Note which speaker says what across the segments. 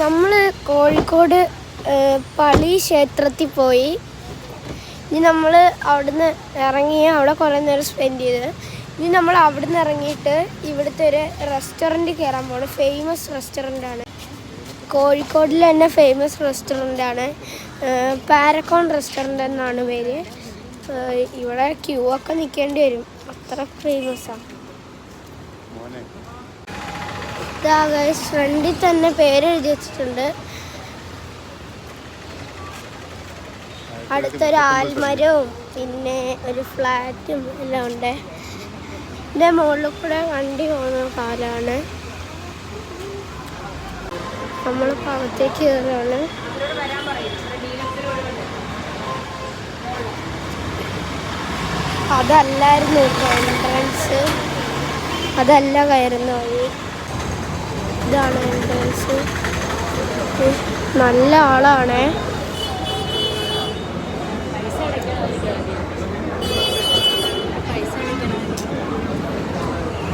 Speaker 1: നമ്മൾ കോഴിക്കോട് പള്ളി ക്ഷേത്രത്തിൽ പോയി. ഇനി നമ്മൾ അവിടുന്ന് ഇറങ്ങി അവിടെ കുറേ നേരം സ്പെൻഡ് ചെയ്ത് ഇനി നമ്മൾ അവിടുന്ന് ഇറങ്ങിയിട്ട് ഇവിടുത്തെ ഒരു റെസ്റ്റോറൻറ്റ് കയറാൻ പോകണം. ഫേമസ് റെസ്റ്റോറൻ്റാണ്, കോഴിക്കോടിൽ തന്നെ ഫേമസ് റെസ്റ്റോറൻ്റാണ്. പാരക്കോൺ റെസ്റ്റോറൻ്റ് എന്നാണ് പേര്. ഇവിടെ ക്യൂ ഒക്കെ നിൽക്കേണ്ടി വരും, അത്ര ഫേമസാണ്. ഇതാ ഗൈസ്, ഫ്രണ്ടിൽ തന്നെ പേര് എഴുതി വെച്ചിട്ടുണ്ട്. അടുത്തൊരു ആൽമരവും പിന്നെ ഒരു ഫ്ലാറ്റും എല്ലാം ഉണ്ട്. ഇതിൻ്റെ മുകളിൽ കൂടെ വണ്ടി പോകുന്ന കാലാണ്. നമ്മളിപ്പോൾ അകത്തേക്ക് കയറുകയാണ്. അതല്ലായിരുന്നു എൻട്രൻസ്, അതല്ല കയറുന്ന വഴി. ഇതാണ് എൻട്രൻസ്. നല്ല ആളാണേ.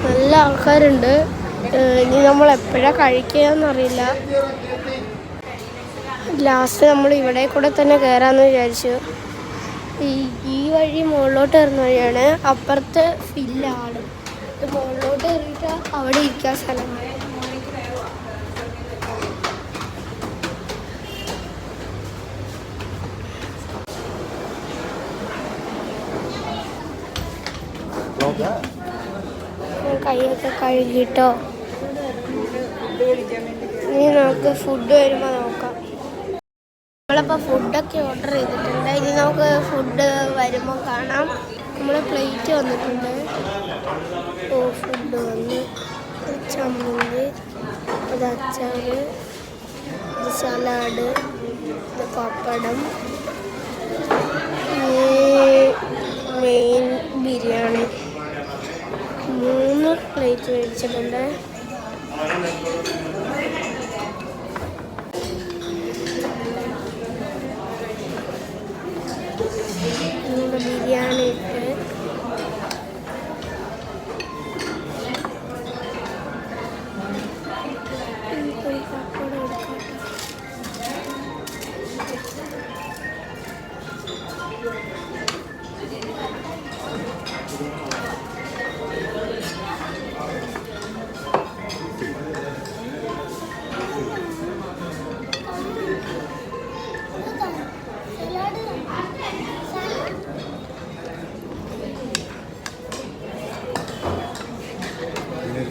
Speaker 1: നല്ല ആൾക്കാരുണ്ട്. ഇനി നമ്മൾ എപ്പോഴാണ് കഴിക്കുകയെന്നറിയില്ല. ലാസ്റ്റ് നമ്മൾ ഇവിടെ കൂടെ തന്നെ കയറാമെന്ന് വിചാരിച്ചു. ഈ വഴി മുകളിലോട്ട് കയറുന്ന വഴിയാണ്. അപ്പുറത്ത് ഫില്ലാണ്. ഇത് മുകളിലോട്ട് കയറിയിട്ട് അവിടെ ഇരിക്കാൻ സ്ഥലമാണ്. കൈയൊക്കെ കഴുകിട്ടോ. ഇനി നമുക്ക് ഫുഡ് വരുമ്പോൾ നോക്കാം. നമ്മളിപ്പോൾ ഫുഡൊക്കെ ഓർഡർ ചെയ്തിട്ടുണ്ട്. ഇനി നമുക്ക് ഫുഡ് വരുമ്പോൾ കാണാം. നമ്മൾ പ്ലേറ്റ് വന്നിട്ടുണ്ട്. ഫുഡ് വന്ന് ചമ്മന്തി, അത് അച്ചാർ, ഇത് സലാഡ്, ഇത് പപ്പടം, മെയിൻ ബിരിയാണി. 3 പ്ലേറ്റ് മേടിച്ചിട്ടുണ്ട്. ബിരിയാണി ഇട്ട്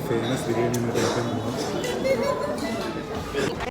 Speaker 2: ഫേമസ് ബിരിയാണി